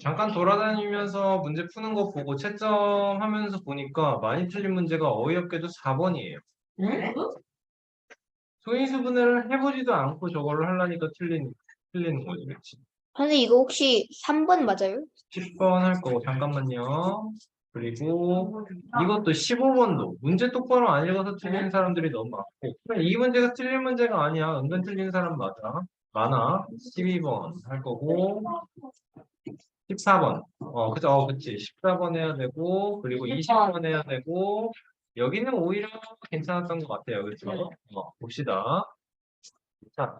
잠깐 돌아다니면서 문제 푸는 거 보고 채점하면서 보니까 많이 틀린 문제가 어이없게도 4번이에요. 네? 소인수 분해를 해보지도 않고 저걸로 하려니까 틀리는 거지, 그치? 선생님 이거 혹시 3번 맞아요? 10번 할 거고, 잠깐만요. 그리고 이것도 15번도 문제 똑바로 안 읽어서 틀리는 사람들이 너무 많고, 그래, 이 문제가 틀린 문제가 아니야. 은근 틀린 사람 많아. 12번 할 거고, 14번. 그죠. 그치. 14번 해야 되고, 그리고 20번 해야 되고, 여기는 오히려 괜찮았던 것 같아요. 그쵸? 봅시다. 자,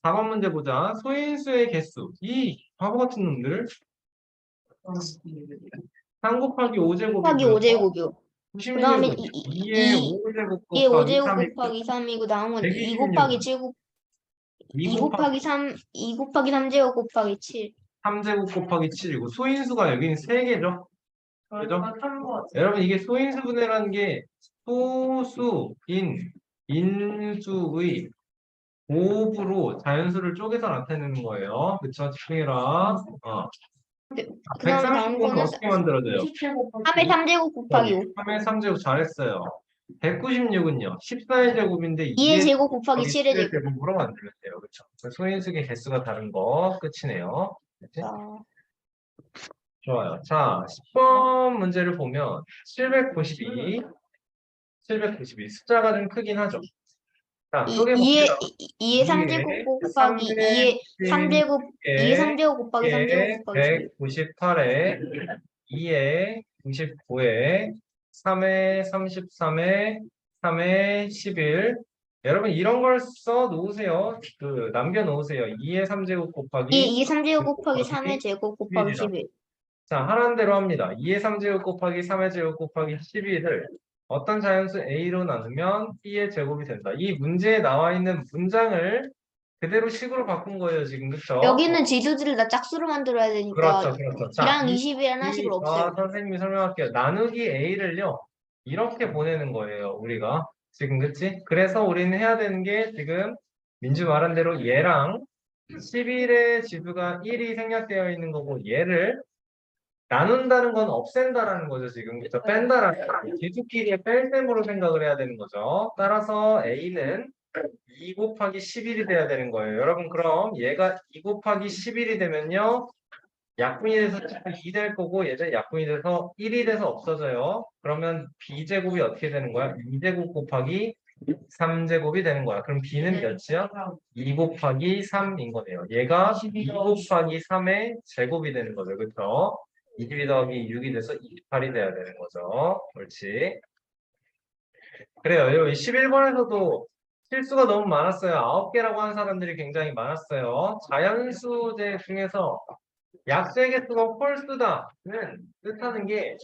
4번 문제 보자. 소인수의 개수. 이 바보 같은 놈들. 3 곱하기 곱하기 5제곱이고요. 5제곱이요. 그 다음에 96. 2의 5제곱 이게 곱하기 5제곱 3이고, 곱하기 3이고 다음은 2 126. 곱하기 7 2 2 곱하기 곱하기 3 2 곱하기 3제곱 곱하기 7. 3제곱 곱하기 7이고, 소인수가 여기는 3개죠? 그죠? 여러분, 이게 소인수 분해라는 게 소수인 인수의 곱으로 자연수를 쪼개서 나타내는 거예요. 그쵸? 집중해라. 그 다음에 다음 135는 거는 어떻게 만들어져요? 3의 3제곱 곱하기 5. 3의 3제곱 잘했어요. 196은요. 14의 제곱인데 2의 2의 제곱 곱하기 7의 제곱. 제곱으로 만들면 돼요. 그쵸? 소인수의 개수가 다른 거 끝이네요. 그치? 좋아요. 자, 10번 문제를 보면 792 숫자가 좀 크긴 하죠. 자, 쪼개봅시다. 2의 3제곱 곱하기 2의 3제곱 2의 3제곱 곱하기 3제곱 곱하기 11. 198에 2에 99에 3에 33에 3에 11. 여러분 이런 걸 써 놓으세요. 남겨 놓으세요. 2의 3제곱 곱하기 2의 3제곱 곱하기 3의 제곱 곱하기 11. 자, 하라는 대로 합니다. 2의 3제곱 곱하기 3의 제곱 곱하기 12를 어떤 자연수 A로 나누면 B의 제곱이 된다. 이 문제에 나와 있는 문장을 그대로 식으로 바꾼 거예요, 지금. 그쵸? 여기는 지수들을 다 짝수로 만들어야 되니까 그렇죠. 자, 2랑 20이라는 식으로 없어요. 선생님이 설명할게요. 나누기 A를요, 이렇게 보내는 거예요, 우리가. 지금, 그치? 그래서 우리는 해야 되는 게 지금 민주 말한 대로 얘랑 11의 지수가 1이 생략되어 있는 거고, 얘를 나눈다는 건 없앤다라는 거죠, 지금. 그쵸? 뺀다라는 거. 지수끼리의 뺄셈으로 생각을 해야 되는 거죠. 따라서 A는 2 곱하기 11이 돼야 되는 거예요. 여러분, 그럼 얘가 2 곱하기 11이 되면요. 약분이 돼서 2 될 거고, 얘는 약분이 돼서 1이 돼서 없어져요. 그러면 B제곱이 어떻게 되는 거야? 2제곱 곱하기 3제곱이 되는 거야. 그럼 B는 몇이야? 2 곱하기 3인 거네요. 얘가 2 곱하기 3의 제곱이 되는 거죠. 그렇죠? 22 더하기 6이 돼서 28이 돼야 되는 거죠. 옳지. 그래요. 여기 11번에서도 실수가 너무 많았어요. 9개라고 하는 사람들이 굉장히 많았어요. 자연수제 중에서 약세개수가 홀수다는 뜻하는 게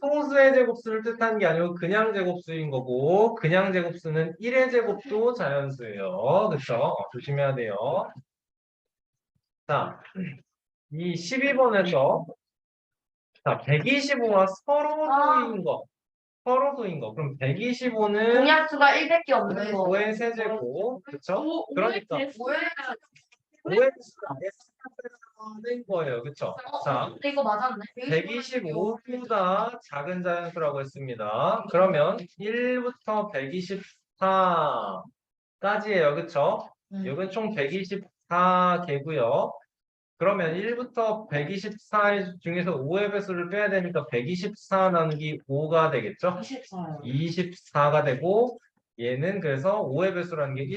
소수의 제곱수를 뜻하는 게 아니고 그냥 제곱수인 거고, 그냥 제곱수는 1의 제곱도 자연수예요. 그렇죠? 조심해야 돼요. 자, 이 12번에서 125와 서로소인 거. 그럼 125는 공약수가 1밖에 없는 거. 5의 세제곱. 그렇죠? 그러니까 5의 는 거예요. 그렇죠? 자, 이거 맞았네. 125보다 작은 자연수라고 했습니다. 그러면 1부터 124까지예요. 그렇죠? 이건 총 124개고요. 그러면 1부터 124 중에서 5의 배수를 빼야 되니까 124 나누기 5가 되겠죠? 24가 되고, 얘는 그래서 5의 배수라는 게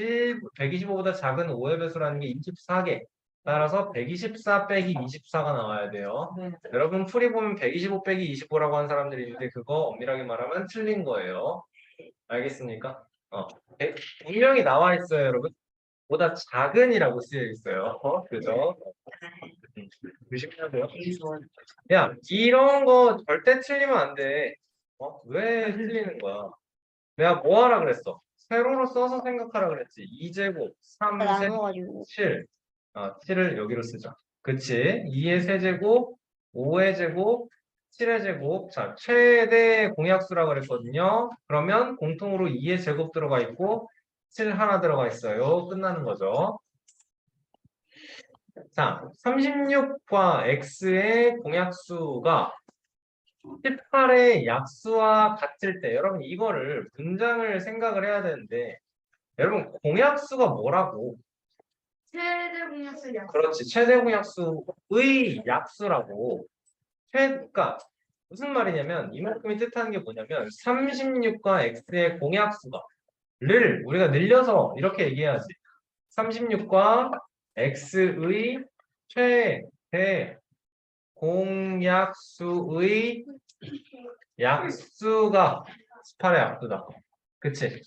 125보다 작은 5의 배수라는 게 24개. 따라서 124 빼기 24가 나와야 돼요. 여러분 풀이 보면 125 빼기 25라고 하는 사람들이 있는데 그거 엄밀하게 말하면 틀린 거예요. 알겠습니까? 분명히 나와 있어요, 여러분. 보다 작은이라고 쓰여 있어요. 그죠? 조심해야 돼요. 야, 이런 거 절대 틀리면 안 돼. 왜 틀리는 거야? 내가 뭐 하라 그랬어? 세로로 써서 생각하라 그랬지. 2제곱, 3제곱, 나눠가지고 7. 7을 여기로 쓰자. 그치? 2의 세제곱, 5의 제곱, 7의 제곱. 자, 최대 공약수라고 그랬거든요. 그러면 공통으로 2의 제곱 들어가 있고, 7 하나 들어가 있어요. 끝나는 거죠. 자, 36과 x의 공약수가 18의 약수와 같을 때 여러분 이거를 문장을 생각을 해야 되는데 여러분 공약수가 뭐라고? 최대 공약수 약. 그렇지. 최대 공약수의 약수라고. 그러니까 무슨 말이냐면 이만큼이 뜻하는 게 뭐냐면 36과 x의 공약수가를 우리가 늘려서 이렇게 얘기해야지. 36과 x의 최대 공약수의 약수가 18의 약수다. 그치?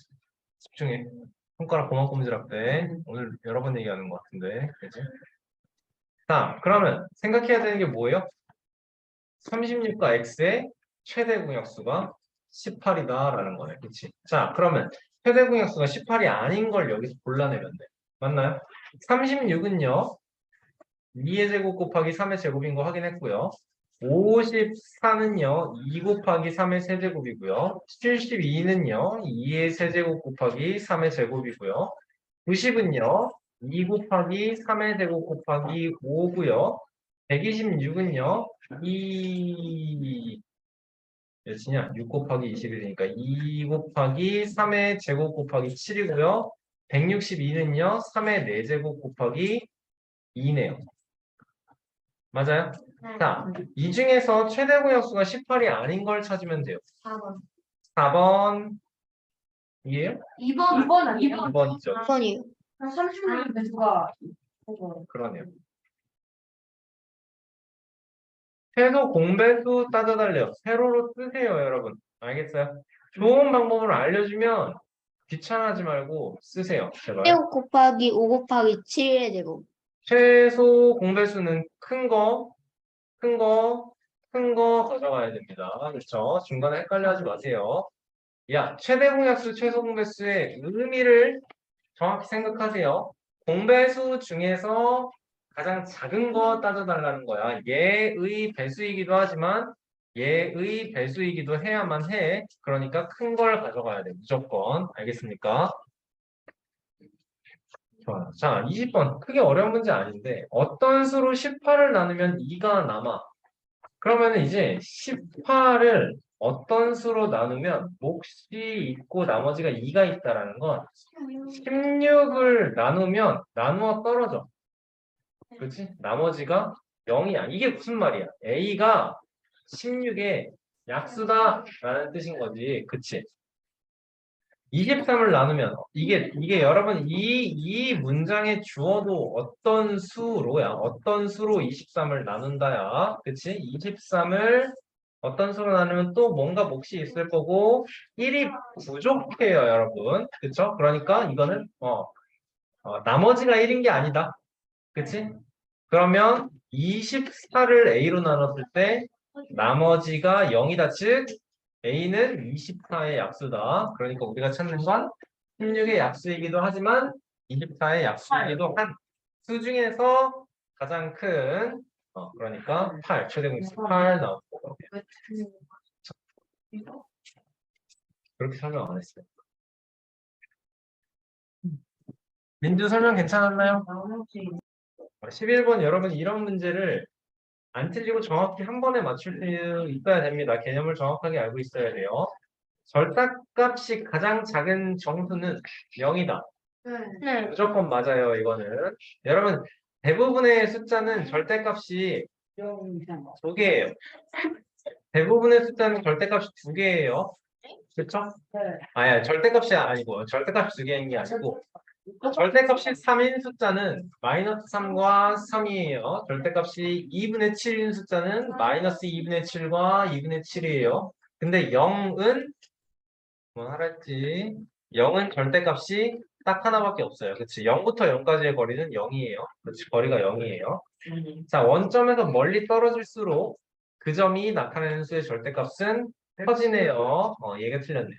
집중해. 손가락 고만꼼지락 돼. 오늘 여러 번 얘기하는 것 같은데. 그치? 자, 그러면 생각해야 되는 게 뭐예요? 36과 x의 최대 공약수가 18이다라는 거네. 그치? 자, 그러면 최대 공약수가 18이 아닌 걸 여기서 골라내면 돼. 맞나요? 36은요. 2의 제곱 곱하기 3의 제곱인 거 확인했고요. 54는요. 2 곱하기 3의 세제곱이고요. 72는요. 2의 세제곱 곱하기 3의 제곱이고요. 90은요. 2 곱하기 3의 제곱 곱하기 5고요. 126은요. 2 몇이냐? 6 곱하기 21이니까 2 곱하기 3의 제곱 곱하기 7이고요. 162는요. 3의 4제곱 곱하기 2네요. 맞아요? 자, 이 중에서 최대 공약수가 18이 아닌 걸 찾으면 돼요. 4번. 4번 이에요? 2번 아니에요? 2번이죠. 2번이에요. 36번 배수가 그러네요. 최소 공배수 따져달래요. 세로로 쓰세요, 여러분. 알겠어요? 좋은 방법을 알려주면 귀찮아하지 말고 쓰세요, 제발. 7 곱하기 5 곱하기 7의 제곱. 최소 공배수는 큰 거, 큰 거, 큰 거 가져가야 됩니다. 그렇죠? 중간에 헷갈려 하지 마세요. 야, 최대 공약수, 최소 공배수의 의미를 정확히 생각하세요. 공배수 중에서 가장 작은 거 따져달라는 거야. 얘의 배수이기도 하지만 얘의 배수이기도 해야만 해. 그러니까 큰 걸 가져가야 돼. 무조건. 알겠습니까? 좋아요. 자, 20번. 크게 어려운 문제 아닌데 어떤 수로 18을 나누면 2가 남아? 그러면 이제 18을 어떤 수로 나누면 몫이 있고 나머지가 2가 있다라는 건 16을 나누면 나누어 떨어져. 그렇지? 나머지가 0이야. 이게 무슨 말이야? A가 16의 약수다라는 뜻인 거지. 그치? 23을 나누면 이게 여러분 이 문장의 주어도 어떤 수로야? 어떤 수로 23을 나눈다야? 그치? 23을 어떤 수로 나누면 또 뭔가 몫이 있을 거고 1이 부족해요, 여러분. 그쵸? 그러니까 이거는 나머지가 1인 게 아니다. 그치? 그러면 24를 A로 나눴을 때 나머지가 0이다. 즉 A는 24의 약수다. 그러니까 우리가 찾는 건 16의 약수이기도 하지만 24의 약수이기도 한 수 중에서 가장 큰 그러니까 8, 최대 공수 8 나오고 그렇게 설명 안 했어요. 민주 설명 괜찮았나요? 11번 여러분 이런 문제를 안 틀리고 정확히 한 번에 맞출 수 있어야 됩니다. 개념을 정확하게 알고 있어야 돼요. 절대값이 가장 작은 정수는 0이다. 네. 무조건 맞아요, 이거는. 여러분, 대부분의 숫자는 절대값이 2개예요. 대부분의 숫자는 절대값이 2개예요. 그렇죠? 아니, 절대값이 아니고 절대값이 2개인 게 아니고 절대값이 3인 숫자는 마이너스 3과 3이에요. 절대값이 2분의 7인 숫자는 마이너스 2분의 7과 2분의 7이에요. 근데 0은 뭐 하랬지? 0은 절대값이 딱 하나밖에 없어요. 그치? 0부터 0까지의 거리는 0이에요. 그치? 거리가 0이에요. 자, 원점에서 멀리 떨어질수록 그 점이 나타내는 수의 절대값은 커지네요. 얘가 틀렸네요.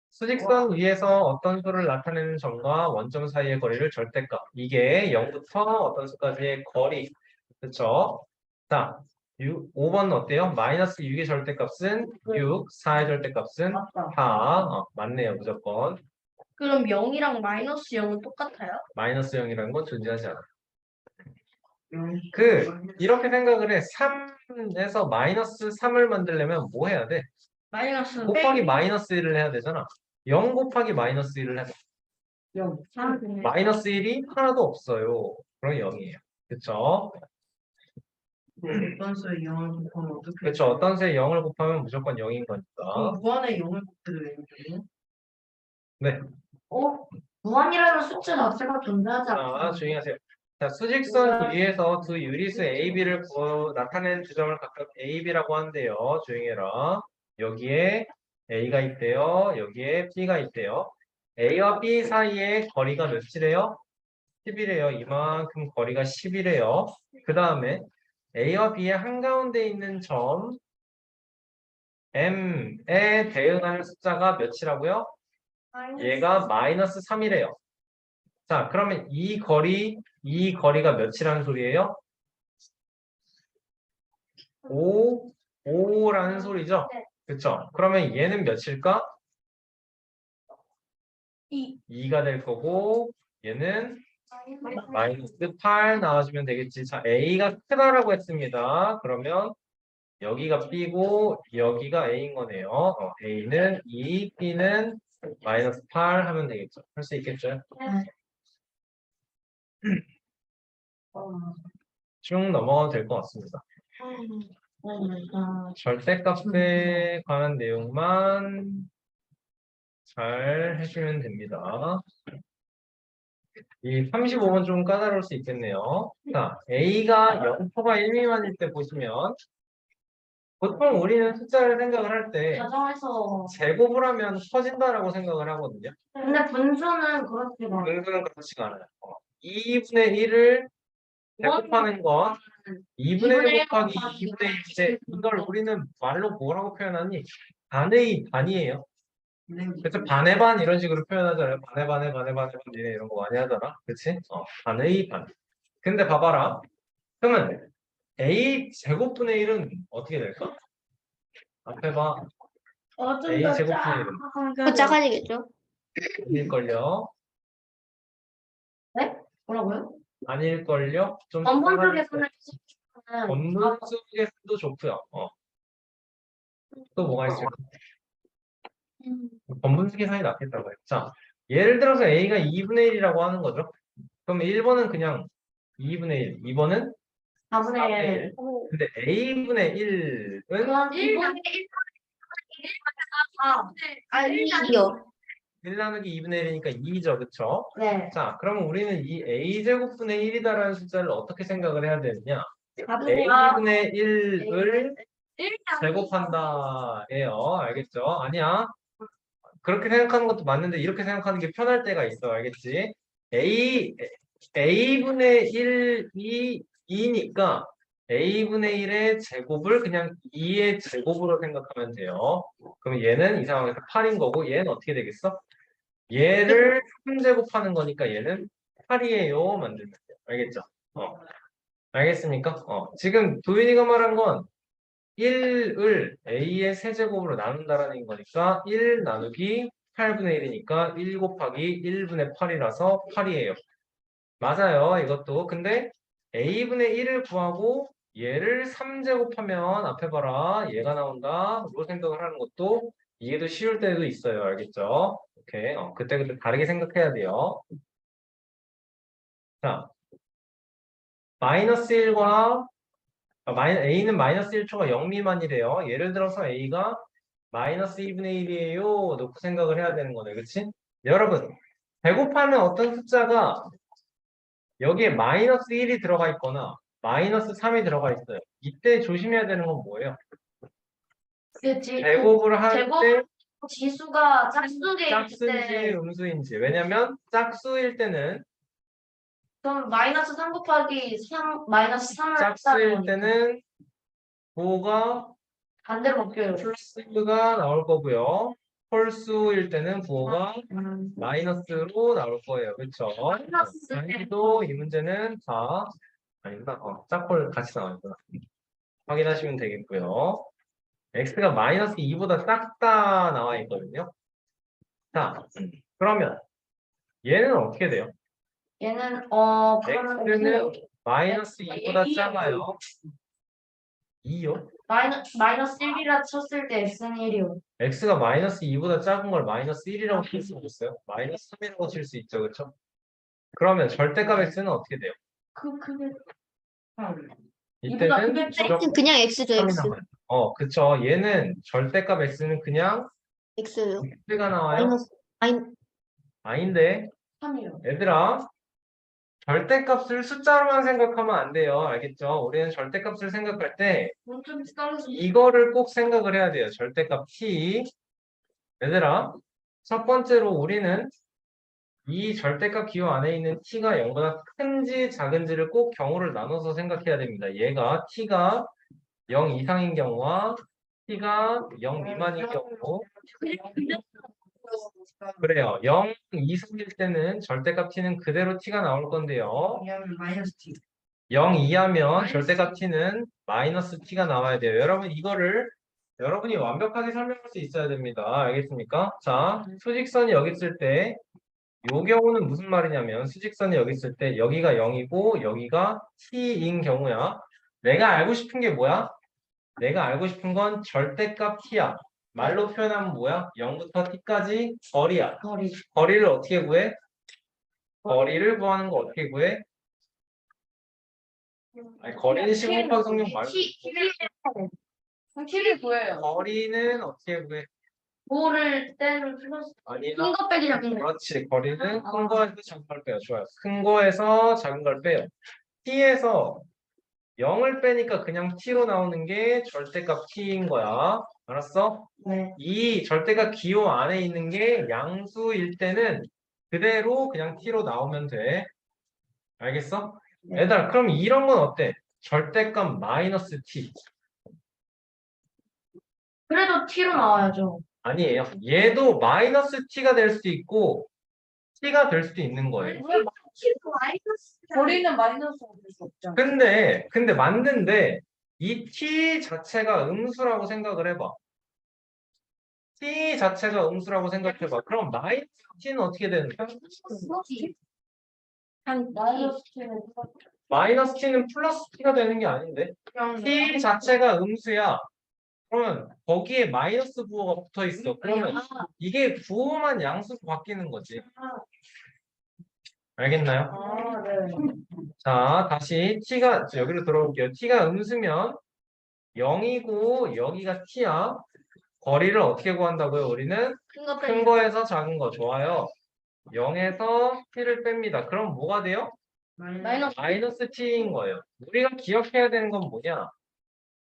수직선 위에서 어떤 수를 나타내는 점과 원점 사이의 거리를 절대값. 이게 0부터 어떤 수까지의 거리. 그쵸? 자, 5번은 어때요? 마이너스 6의 절대값은 6, 4의 절대값은 4. 맞네요, 무조건. 그럼 0이랑 마이너스 0은 똑같아요? 마이너스 0이라는 건 존재하지 않아. 이렇게 생각을 해. 3에서 마이너스 3을 만들려면 뭐 해야 돼? 마이너스 곱하기 마이너스 1을 해야 되잖아. 0 곱하기 마이너스 1을 해봐. 마이너스 1이 하나도 없어요. 그럼 0이에요. 그쵸? 어떤 수에 0을 곱하면 어떻게? 그쵸. 어떤 수에 0을 곱하면 무조건 0인 거니까. 무한에 0을 곱해도 0이죠. 네. 무한이라는 숫자 자체가 존재하지 자, 않아. 조용히 하세요. 자, 수직선 위에서 두 유리수 A, B를 나타내는 두 점을 각각 A, B라고 하는데요. 조용히 해라. 여기에 A가 있대요. 여기에 B가 있대요. A와 B 사이의 거리가 몇이래요? 10이래요. 이만큼 거리가 10이래요. 그 다음에 A와 B의 한가운데 있는 점 M에 대응하는 숫자가 몇이라고요? 얘가 마이너스 3이래요. 자, 그러면 이 거리가 몇이라는 소리예요? 5라는 소리죠? 네. 그쵸? 그러면 얘는 몇일까? 2가 될 거고, 얘는 마이너스 8 나와주면 되겠지. 자, A가 크다라고 했습니다. 그러면 여기가 B고, 여기가 A인 거네요. A는 2, B는 마이너스 8 하면 되겠죠. 할 수 있겠죠? 쭉 넘어가도 될 것 같습니다. 절대값에 관한 내용만 잘 해주면 됩니다. 이 35번 좀 까다로울 수 있겠네요. 자, A가 0%가 1 미만일 때 보시면 보통 우리는 숫자를 생각을 할 때 가정에서 제곱을 하면 커진다라고 생각을 하거든요. 근데 분수는 그렇지가 않아. 분수는 그렇지가 않아요. 2분의 1을 제곱하는 건 2분의 1 곱하기 2분의 1인데 이걸 우리는 말로 뭐라고 표현하니? 반의 반이에요. 그래서 반의 반 이런 식으로 표현하잖아요. 반의 반의 반의 반의 반 니네 이런 거 많이 하잖아. 그치? 반의 반. 근데 봐봐라. 그러면 A 제곱분의 1은 어떻게 될까? 앞에 봐. A 제곱분의 1은 그 작아지겠죠? 아닐걸요? 뭐라고요? 아닐걸요? 좀 원본 작아질 쪽에서는 거야. 원문 쪽에서도 좋고요. 또 뭐가 있을까? 번분수 계산이 낫겠다고 해요. 자, 예를 들어서 A가 2분의 1이라고 하는 거죠. 그럼 1번은 그냥 2분의 1, 2번은 4분의 1. 근데 A분의 1은 그건 1분의 1. 이요. 1 나누기 2분의 1이니까 2죠. 그쵸? 네. 자, 그러면 우리는 이 A제곱분의 1이다라는 숫자를 어떻게 생각을 해야 되느냐? 4분의 A분의 1을 제곱한다. 예요. 알겠죠? 아니야. 그렇게 생각하는 것도 맞는데 이렇게 생각하는 게 편할 때가 있어. 알겠지? A분의 1이 2니까 A분의 1의 제곱을 그냥 2의 제곱으로 생각하면 돼요. 그럼 얘는 이 상황에서 8인 거고 얘는 어떻게 되겠어? 얘를 3제곱하는 거니까 얘는 8이에요. 만들면 돼요. 알겠죠? 알겠습니까? 지금 도윤이가 말한 건 1을 A의 세제곱으로 나눈다라는 거니까 1 나누기 8분의 1이니까 1 곱하기 1분의 8이라서 8이에요. 맞아요. 이것도. 근데 A분의 1을 구하고 얘를 3제곱하면 앞에 봐라. 얘가 나온다. 로 생각을 하는 것도 이해도 쉬울 때도 있어요. 알겠죠? 오케이. 그때 다르게 생각해야 돼요. 자, 마이너스 1과 A는 마이너스 1초가 0 미만이래요. 예를 들어서 A가 마이너스 2분의 1이에요. 놓고 생각을 해야 되는 거네. 그치? 여러분, 배곱하는 어떤 숫자가 여기에 마이너스 1이 들어가 있거나 마이너스 3이 들어가 있어요. 이때 조심해야 되는 건 뭐예요? 제곱을 할 때 지수가 짝수게 짝수인지 음수인지. 왜냐면 짝수일 때는 그럼 마이너스 3 곱하기 3 마이너스 3을 짝수일 때는 부호가 반대로 바뀌어요. 플러스가 나올 거고요. 홀수일 때는 부호가 마이너스로 나올 거예요. 그렇죠? 다행히도 이 문제는 다 아니다. 짝홀 같이 나와있구나. 확인하시면 되겠고요. x가 마이너스 2보다 작다 나와 있거든요. 자, 그러면 얘는 어떻게 돼요? 얘는 그러면 x는 마이너스 2보다 작아요. 2요? 마이너스 1이라 쳤을 때 x는 1이요. x가 마이너스 2보다 작은 걸 마이너스 1이라고 칠 수 있어요? 마이너스 3이라고 칠 수 있죠, 그렇죠? 그러면 절대값 x는 어떻게 돼요? 그게 이때는 그게 무조건 그냥 x죠, 3이 x. 나와요. 그쵸. 얘는 절대값 x는 그냥 x요. x가 나와요. 마이너스, 아니, 아닌데, 3이요. 얘들아, 절대값을 숫자로만 생각하면 안 돼요. 알겠죠? 우리는 절대값을 생각할 때 좀 떨어져. 이거를 꼭 생각을 해야 돼요. 절대값 t. 얘들아, 첫 번째로 우리는 이 절대값 기호 안에 있는 t가 0보다 큰지 작은지를 꼭 경우를 나눠서 생각해야 됩니다. 얘가 t가 0 이상인 경우와 t가 0 미만인 경우. 그래요. 0 이상일 때는 절대값 t는 그대로 t가 나올 건데요. 왜냐면 마이너스 t. 0 이하면 절대값 t는 마이너스 t가 나와야 돼요. 여러분 이거를 여러분이 완벽하게 설명할 수 있어야 됩니다. 알겠습니까? 자, 수직선이 여기 있을 때 요 경우는 무슨 말이냐면 수직선이 여기 있을 때 여기가 0이고 여기가 t인 경우야. 내가 알고 싶은 게 뭐야? 내가 알고 싶은 건 절대값 t야. 말로 표현하면 뭐야? 0부터 t까지 거리야. 거리를 어떻게 구해? 거리를 구하는 거 어떻게 구해? 아니, 거리는 15 곱하기 성령 말고 t를 구해요. 거리는 어떻게 구해? 뭐를 때를 플러스 아니, 거 빼기 작은 거. 그렇지. 거리는 큰 거에서 작은 걸 빼요. 좋아요. 큰 거에서 작은 걸 빼요. t에서 0을 빼니까 그냥 t로 나오는 게 절대값 t인 거야. 알았어? 네. 이 절대값 기호 안에 있는 게 양수일 때는 그대로 그냥 t로 나오면 돼. 알겠어? 네. 얘들아, 그럼 이런 건 어때? 절대값 마이너스 t. 그래도 t로 나와야죠. 아니에요. 얘도 마이너스 t가 될 수도 있고 t가 될 수도 있는 거예요. 거리는 마이너스가 될 수 없죠. 근데 맞는데 이 t 자체가 음수라고 생각을 해봐. t 자체가 음수라고 생각해봐. 그럼 마이너스 t는 어떻게 되는 거야? 마이너스 t는 플러스 t가 되는 게 아닌데 t 자체가 음수야. 그러면 거기에 마이너스 부호가 붙어 있어. 그러면 이게 부호만 양수로 바뀌는 거지. 알겠나요? 아, 네. 자, 다시 t가 여기로 들어올게요. t가 음수면 0이고 여기가 t야. 거리를 어떻게 구한다고요? 우리는 큰거 큰 거에서 작은 거. 좋아요. 0에서 t를 뺍니다. 그럼 뭐가 돼요? 마이너스 t인 거예요. 우리가 기억해야 되는 건 뭐냐?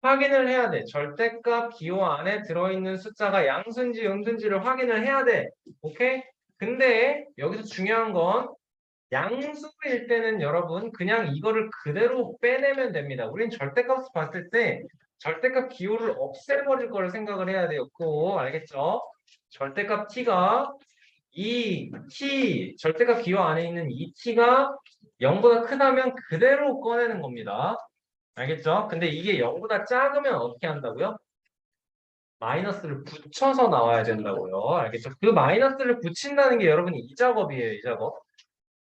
확인을 해야 돼. 절대값 기호 안에 들어있는 숫자가 양수인지 음수인지를 확인을 해야 돼. 오케이? 근데 여기서 중요한 건 양수일 때는 여러분 그냥 이거를 그대로 빼내면 됩니다. 우린 절대값을 봤을 때 절대값 기호를 없애버릴 거를 생각을 해야 돼요. 꼭 알겠죠? 절대값 t가 이 t 절대값 기호 안에 있는 이 t가 0보다 크다면 그대로 꺼내는 겁니다. 알겠죠? 근데 이게 0보다 작으면 어떻게 한다고요? 마이너스를 붙여서 나와야 된다고요. 알겠죠? 그 마이너스를 붙인다는 게 여러분이 이 작업이에요. 이 작업.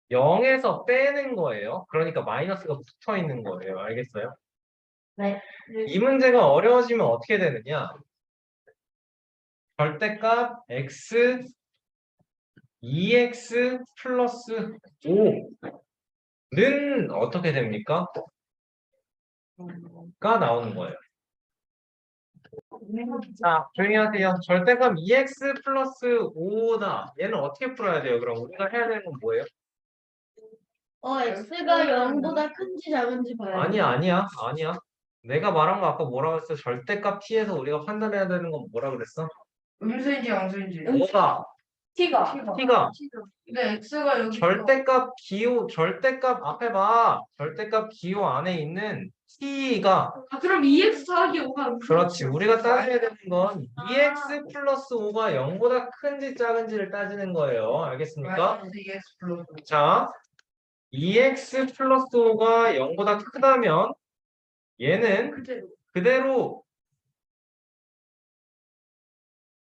0에서 빼는 거예요. 그러니까 마이너스가 붙어 있는 거예요. 알겠어요? 네. 이 문제가 어려워지면 어떻게 되느냐? 절대값 x 2x 플러스 5는 어떻게 됩니까? 가 나오는 거예요. 자, 조용히 하세요. 절대값 2x 플러스 5다. 얘는 어떻게 풀어야 돼요? 그럼 우리가 해야 되는 건 뭐예요? x가 0보다 큰지 작은지 봐야 아니야. 내가 말한 거 아까 뭐라고 했어? 절대값 t에서 우리가 판단해야 되는 건 뭐라 그랬어? 음수인지 양수인지. 뭐가? t가. 근데 x가 여기 절대값 앞에 봐. 절대값 기호 안에 있는 t가 그럼 2x 더하기 5가 그렇지. 우리가 따져야 되는 건 2x 플러스 5가 0보다 큰지 작은지를 따지는 거예요. 알겠습니까? 마이너스 2x 플러스. 자, 2x 플러스 5가 0보다 크다면 얘는 그대로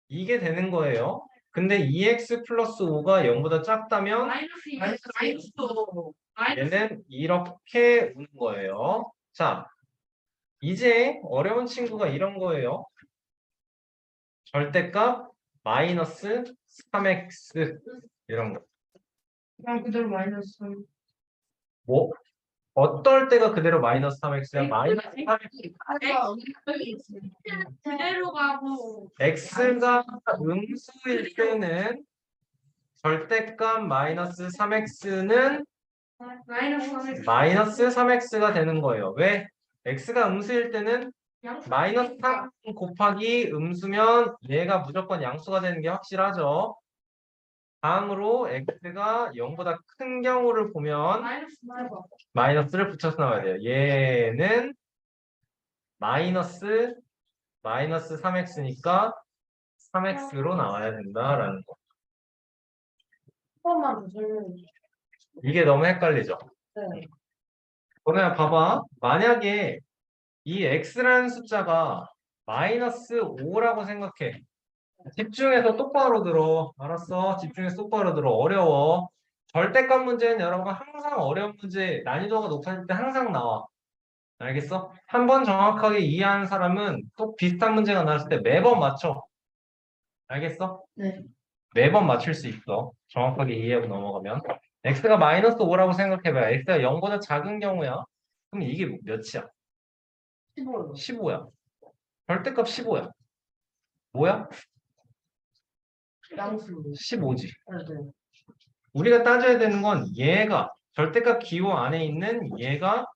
이게 되는 거예요. 근데 2x 플러스 5가 0보다 작다면 마이너스 얘는 이렇게 오는 거예요. 자, 이제 어려운 친구가 이런 거예요. 절대값 마이너스 3x 이런 거. 그냥 그대로 마이너스 3. 뭐 어떨 때가 그대로 마이너스 3x야? 마이너스 3x 그대로 가고 x가 음수일 때는 절대값 마이너스 3x는 마이너스 3. 마이너스 3x가 되는 거예요. 왜? x가 음수일 때는 마이너스 3 곱하기 음수면 얘가 무조건 양수가 되는 게 확실하죠. 다음으로 x가 0보다 큰 경우를 보면 마이너스 3. 마이너스를 붙여서 나와야 돼요. 얘는 마이너스 3x니까 3x로 나와야 된다라는 거. 한 번만 더 설명해 주세요. 이게 너무 헷갈리죠? 네. 그러면 봐봐. 만약에 이 x라는 숫자가 마이너스 5라고 생각해. 집중해서 똑바로 들어. 알았어. 집중해서 똑바로 들어. 어려워. 절대값 문제는 여러분 항상 어려운 문제, 난이도가 높아질 때 항상 나와. 알겠어? 한 번 정확하게 이해하는 사람은 또 비슷한 문제가 나왔을 때 매번 맞춰. 알겠어? 네. 매번 맞출 수 있어. 정확하게 이해하고 넘어가면. x가 마이너스 5라고 생각해봐. x가 0보다 작은 경우야. 그럼 이게 몇이야? 15요. 15야. 절대값 15야. 뭐야? 양수. 15지. 네, 네. 우리가 따져야 되는 건 얘가 절대값 기호 안에 있는 얘가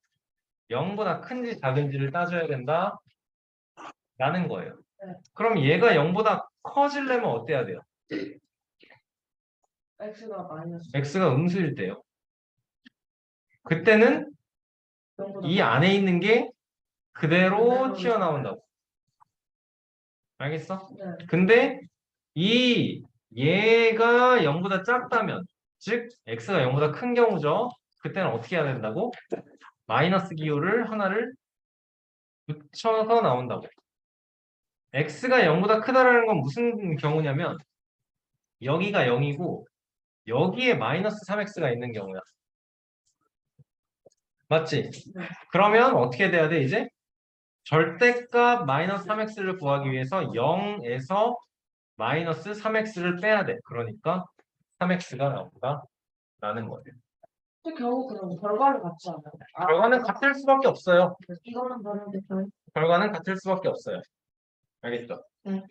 0보다 큰지 작은지를 따져야 된다 라는 거예요. 네. 그럼 얘가 0보다 커지려면 어때야 돼요? x가 마이너스 x가 음수일 때요. 그때는 0보다 이 안에 있는 게 그대로 튀어나온다고. 알겠어? 네. 근데 얘가 0보다 작다면, 즉 x가 0보다 큰 경우죠. 그때는 어떻게 해야 된다고? 마이너스 기호를 하나를 붙여서 나온다고. x가 0보다 크다라는 건 무슨 경우냐면 여기가 0이고 여기에 마이너스 3x가 있는 경우야. 맞지? 네. 그러면 어떻게 돼야 돼 이제? 절대값 마이너스 3x를 구하기 위해서 0에서 마이너스 3x를 빼야 돼. 그러니까 3x가 나온다 라는 거예요. 결국 그럼 결과를 같지 않아요? 결과는 같을 수밖에 없어요. 이거는 다른데 별. 결과는 같을 수밖에 없어요. 알겠죠? 네.